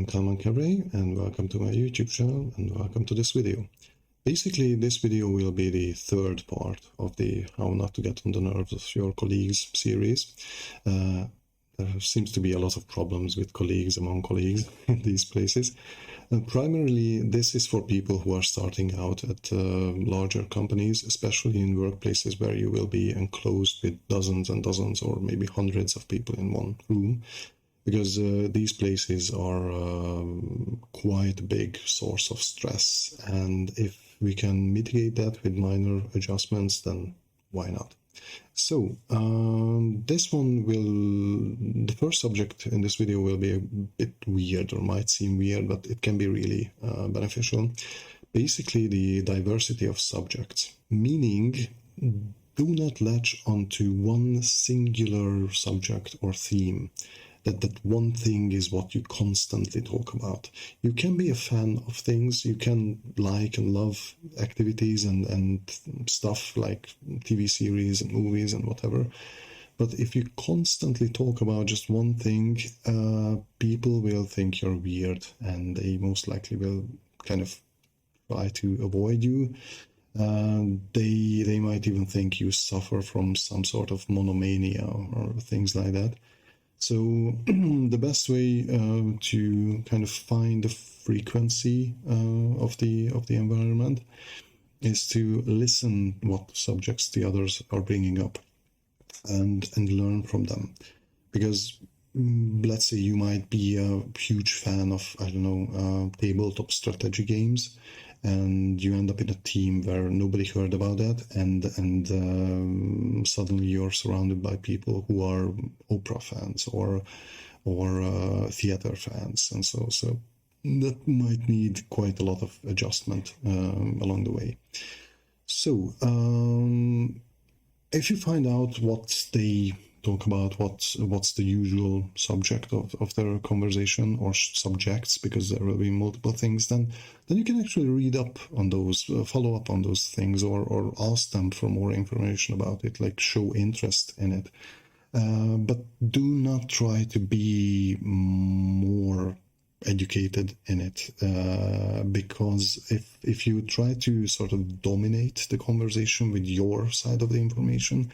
I'm Kalman Cabre, and welcome to my YouTube channel, and welcome to this video. Basically, this video will be the third part of the How Not to Get on the Nerves of Your Colleagues series. There seems to be a lot of problems with colleagues among colleagues in these places. Primarily, this is for people who are starting out at larger companies, especially in workplaces where you will be enclosed with dozens and dozens or maybe hundreds of people in one room. Because these places are quite a big source of stress, and if we can mitigate that with minor adjustments, then why not? So the first subject in this video will be a bit weird, or might seem weird, but it can be really beneficial. Basically, the diversity of subjects, meaning do not latch onto one singular subject or theme. That one thing is what you constantly talk about. You can be a fan of things, you can like and love activities and stuff like TV series and movies and whatever. But if you constantly talk about just one thing, people will think you're weird, and they most likely will kind of try to avoid you. They might even think you suffer from some sort of monomania or things like that. So the best way to kind of find the frequency of the environment is to listen what subjects the others are bringing up and learn from them. Because let's say you might be a huge fan of, I don't know, tabletop strategy games, and you end up in a team where nobody heard about that, and suddenly you're surrounded by people who are opera fans or theater fans, and so that might need quite a lot of adjustment along the way. So if you find out what they talk about, what's the usual subject of their conversation, or subjects, because there will be multiple things, then you can actually read up on those, follow up on those things, or ask them for more information about it, like show interest in it. But do not try to be more educated in it, because if you try to sort of dominate the conversation with your side of the information,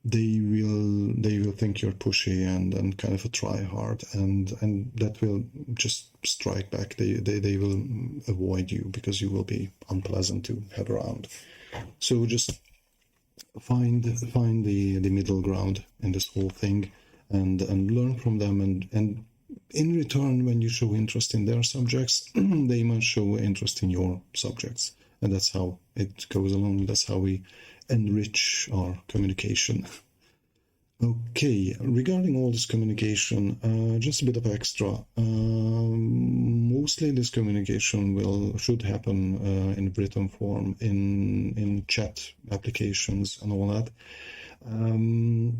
they will think you're pushy and kind of a try hard, and that will just strike back. They will avoid you because you will be unpleasant to have around. So just find the middle ground in this whole thing, and learn from them, and in return, when you show interest in their subjects, they must show interest in your subjects, and that's how it goes along. That's how we enrich our communication. Okay, regarding all this communication, just a bit of extra. Mostly this communication should happen in written form, in chat applications and all that.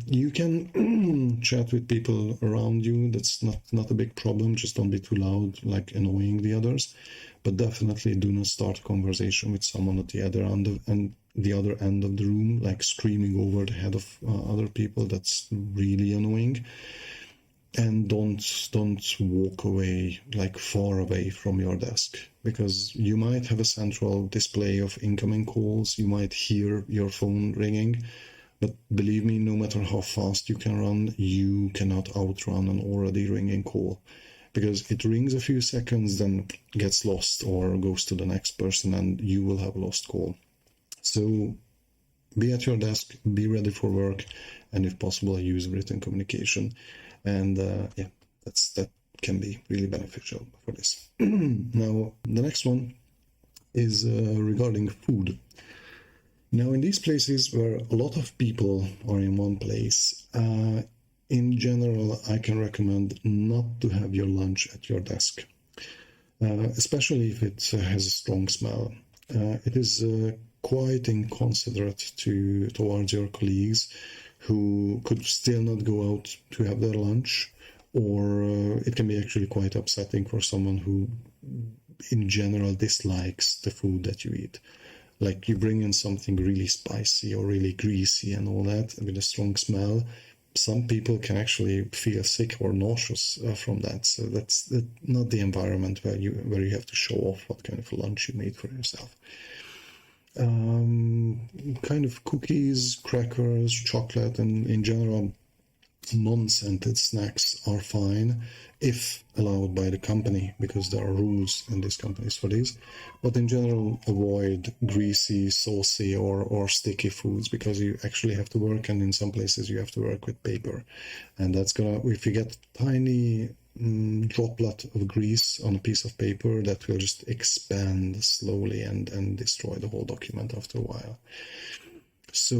You can chat with people around you. That's not a big problem. Just don't be too loud, like annoying the others. But definitely do not start a conversation with someone at the other end of the room, like screaming over the head of other people. That's really annoying. And don't walk away, like far away from your desk, because you might have a central display of incoming calls. You might hear your phone ringing. But believe me, no matter how fast you can run, you cannot outrun an already ringing call, because it rings a few seconds, then gets lost or goes to the next person, and you will have a lost call. So be at your desk, be ready for work, and if possible, use written communication. And that can be really beneficial for this. Now, the next one is regarding food. Now, in these places where a lot of people are in one place, in general, I can recommend not to have your lunch at your desk, especially if it has a strong smell. It is quite inconsiderate towards your colleagues who could still not go out to have their lunch, or it can be actually quite upsetting for someone who in general dislikes the food that you eat. Like you bring in something really spicy or really greasy and all that with a strong smell, some people can actually feel sick or nauseous from that. So that's not the environment where you have to show off what kind of lunch you made for yourself. Kind of cookies, crackers, chocolate, and in general, non-scented snacks are fine if allowed by the company, because there are rules in these companies for these. But in general, avoid greasy, saucy, or sticky foods, because you actually have to work, and in some places you have to work with paper, and that's gonna, if you get tiny droplet of grease on a piece of paper, that will just expand slowly and destroy the whole document after a while. So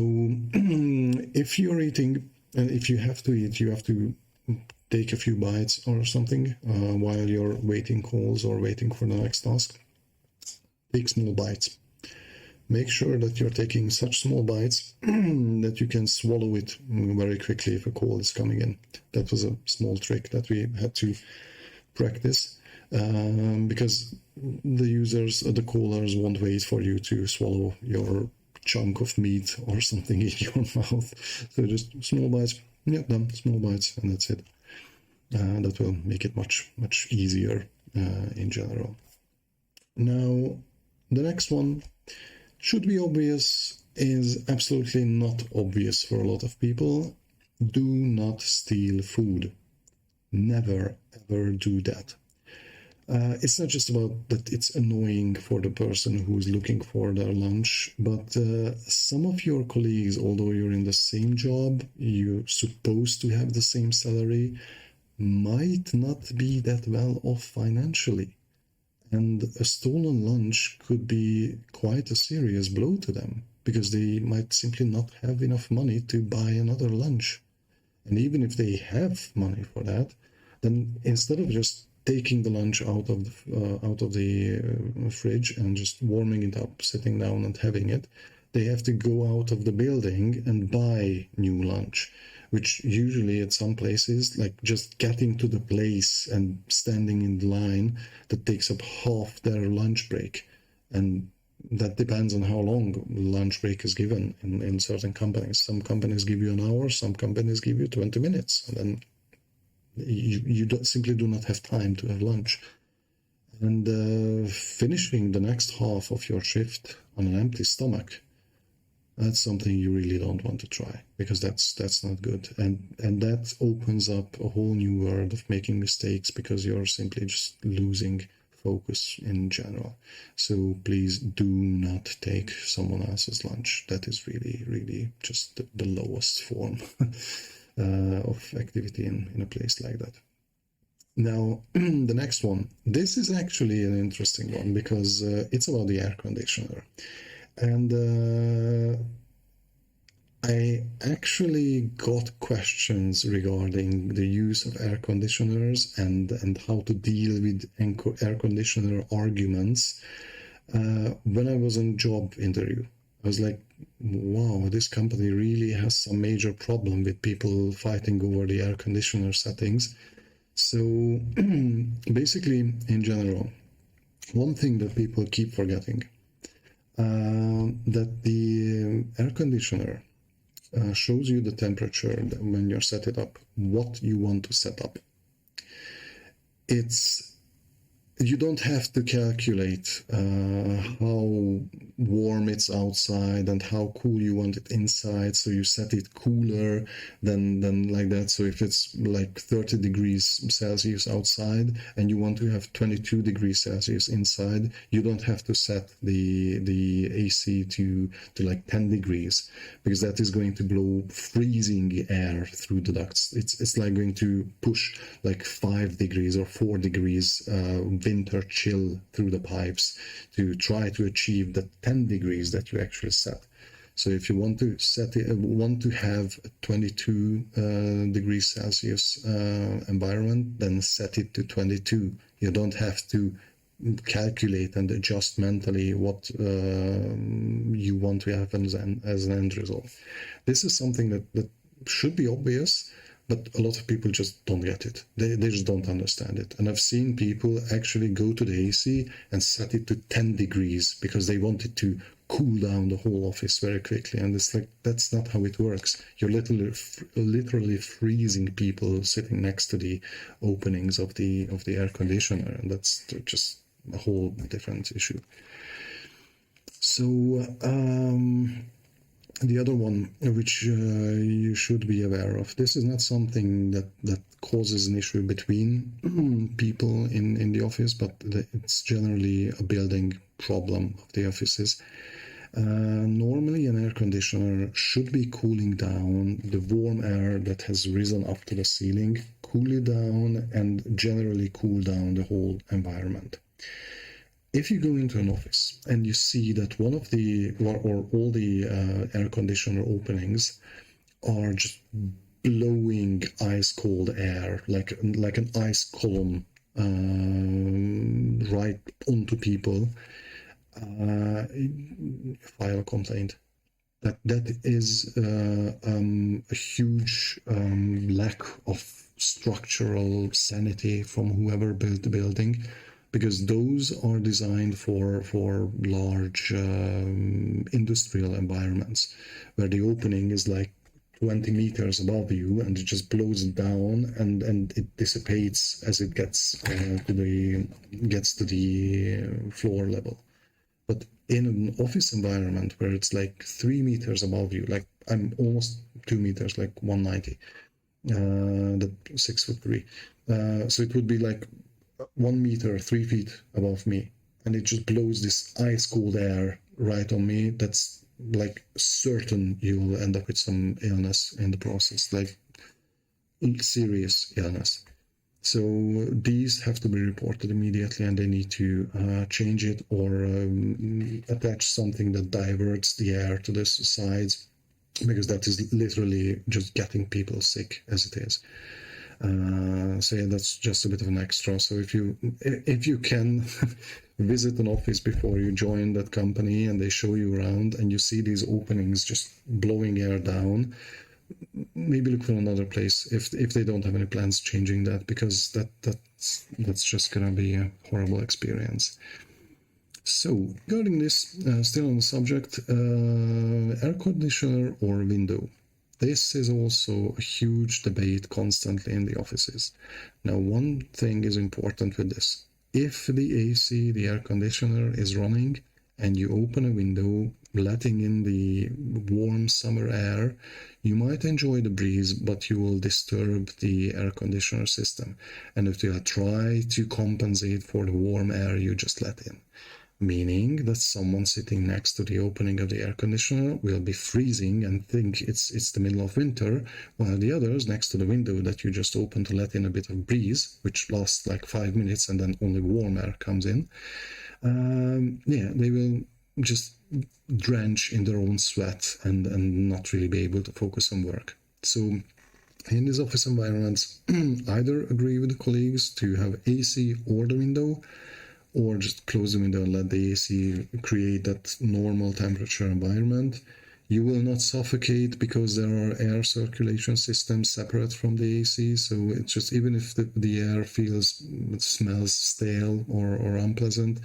if you're eating, and if you have to eat, you have to take a few bites or something while you're waiting calls or waiting for the next task. Take small bites. Make sure that you're taking such small bites that you can swallow it very quickly if a call is coming in. That was a small trick that we had to practice, because the users, the callers, won't wait for you to swallow your chunk of meat or something in your mouth. So just small bites, yeah, done, small bites, and that's it. That will make it much easier in general. Now, the next one should be obvious, is absolutely not obvious for a lot of people. Do not steal food. Never ever do that. It's not just about that it's annoying for the person who's looking for their lunch, but some of your colleagues, although you're in the same job, you're supposed to have the same salary, might not be that well off financially. And a stolen lunch could be quite a serious blow to them, because they might simply not have enough money to buy another lunch. And even if they have money for that, then instead of just taking the lunch out of the fridge and just warming it up, sitting down and having it, they have to go out of the building and buy new lunch, which usually at some places, like just getting to the place and standing in the line, that takes up half their lunch break. And that depends on how long lunch break is given in certain companies. Some companies give you an hour, some companies give you 20 minutes, and then you simply do not have time to have lunch. And finishing the next half of your shift on an empty stomach, that's something you really don't want to try, because that's not good. And that opens up a whole new world of making mistakes, because you're simply just losing focus in general. So please do not take someone else's lunch. That is really, really just the lowest form of activity in a place like that. Now, the next one. This is actually an interesting one, because it's about the air conditioner. And I actually got questions regarding the use of air conditioners and how to deal with air conditioner arguments when I was in job interview. I was like, wow, this company really has some major problem with people fighting over the air conditioner settings. So basically, in general, one thing that people keep forgetting, that the air conditioner shows you the temperature when you set it up, what you want to set up. You don't have to calculate how warm it's outside and how cool you want it inside, so you set it cooler than like that. So if it's like 30 degrees Celsius outside and you want to have 22 degrees Celsius inside, you don't have to set the AC to like 10 degrees, because that is going to blow freezing air through the ducts. It's like going to push like 5 degrees or 4 degrees winter chill through the pipes to try to achieve the 10 degrees that you actually set. So if you want to have a 22 degrees Celsius environment, then set it to 22. You don't have to calculate and adjust mentally what you want to have as an end result. This is something that should be obvious, but a lot of people just don't get it. They just don't understand it. And I've seen people actually go to the AC and set it to 10 degrees because they want it to cool down the whole office very quickly. And it's like, that's not how it works. You're literally freezing people sitting next to the openings of the air conditioner, and that's just a whole different issue. So the other one, which you should be aware of, this is not something that causes an issue between people in the office, but it's generally a building problem of the offices. Normally an air conditioner should be cooling down the warm air that has risen up to the ceiling, cool it down, and generally cool down the whole environment. If you go into an office and you see that one of the or all the air conditioner openings are just blowing ice cold air like an ice column right onto people, file a complaint. That is a huge lack of structural sanity from whoever built the building, because those are designed for large industrial environments where the opening is like 20 meters above you and it just blows it down and it dissipates as it gets to the floor level. But in an office environment where it's like 3 meters above you, like I'm almost 2 meters, like 190, that 6'3", so it would be like 1 meter, 3 feet above me, and it just blows this ice cold air right on me. That's like certain you'll end up with some illness in the process, like serious illness. So these have to be reported immediately, and they need to change it or attach something that diverts the air to the sides, because that is literally just getting people sick as it is. So yeah, that's just a bit of an extra. So if you can visit an office before you join that company and they show you around and you see these openings just blowing air down, maybe look for another place if they don't have any plans changing that, because that's just gonna be a horrible experience. So regarding this, still on the subject, air conditioner or window. This is also a huge debate constantly in the offices. Now, one thing is important with this. If the AC, the air conditioner, is running and you open a window, letting in the warm summer air, you might enjoy the breeze, but you will disturb the air conditioner system. And if you try to compensate for the warm air you just let in, meaning that someone sitting next to the opening of the air conditioner will be freezing and think it's the middle of winter, while the others next to the window that you just opened to let in a bit of breeze, which lasts like 5 minutes and then only warm air comes in, they will just drench in their own sweat and not really be able to focus on work. So in these office environments, either agree with the colleagues to have AC or the window, or just close the window and let the AC create that normal temperature environment. You will not suffocate because there are air circulation systems separate from the AC, so it's just, even if the air smells stale or unpleasant,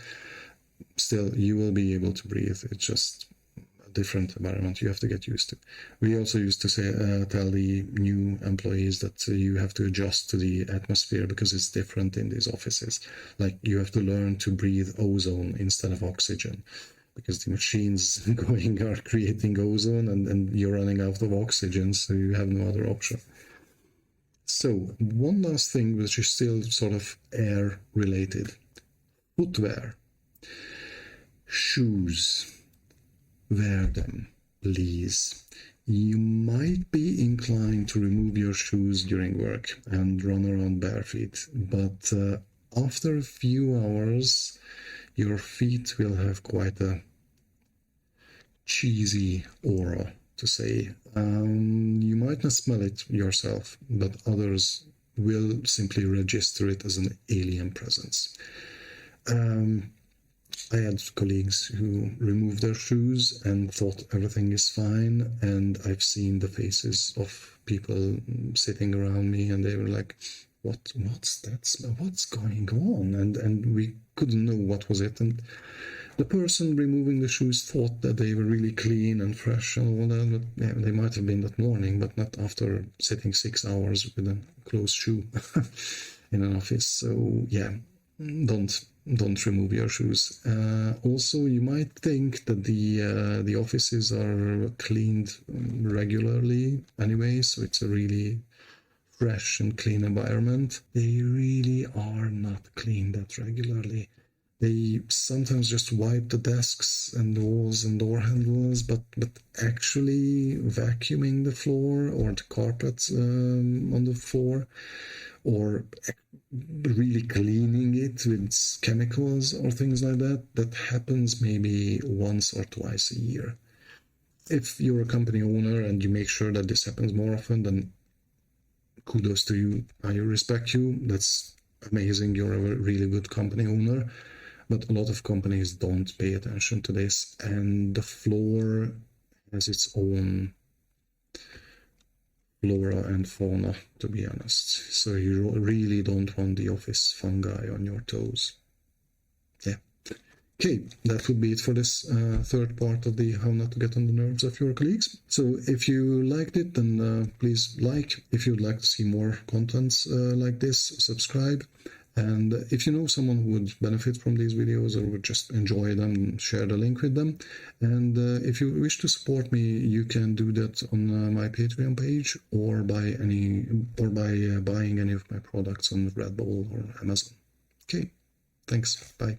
still you will be able to breathe. It's just a different environment you have to get used to. We also used to tell the new employees that you have to adjust to the atmosphere because it's different in these offices. Like, you have to learn to breathe ozone instead of oxygen, because the machines going are creating ozone and you're running out of oxygen, so you have no other option. So one last thing, which is still sort of air related: footwear. Shoes. Wear them, please. You might be inclined to remove your shoes during work and run around barefoot, but after a few hours, your feet will have quite a cheesy aura, to say. You might not smell it yourself, but others will simply register it as an alien presence. I had colleagues who removed their shoes and thought everything is fine, and I've seen the faces of people sitting around me and they were like, what's that smell? What's going on? And we couldn't know what was it. And the person removing the shoes thought that they were really clean and fresh and all that, but yeah, they might have been that morning, but not after sitting 6 hours with a closed shoe in an office. So yeah, don't remove your shoes. Also, you might think that the offices are cleaned regularly anyway, so it's a really fresh and clean environment. They really are not cleaned that regularly. They sometimes just wipe the desks and walls and door handles, but actually vacuuming the floor or the carpets on the floor, or really cleaning it with chemicals or things like that, that happens maybe once or twice a year. If you're a company owner and you make sure that this happens more often, then kudos to you. I respect you. That's amazing. You're a really good company owner. But a lot of companies don't pay attention to this, and the floor has its own flora and fauna, to be honest. So you really don't want the office fungi on your toes. Yeah. Okay, that would be it for this third part of the how not to get on the nerves of your colleagues. So if you liked it, then please like. If you'd like to see more contents like this, subscribe. And if you know someone who would benefit from these videos or would just enjoy them, share the link with them. And if you wish to support me, you can do that on my Patreon page or by buying any of my products on Redbubble or Amazon. Okay, thanks. Bye.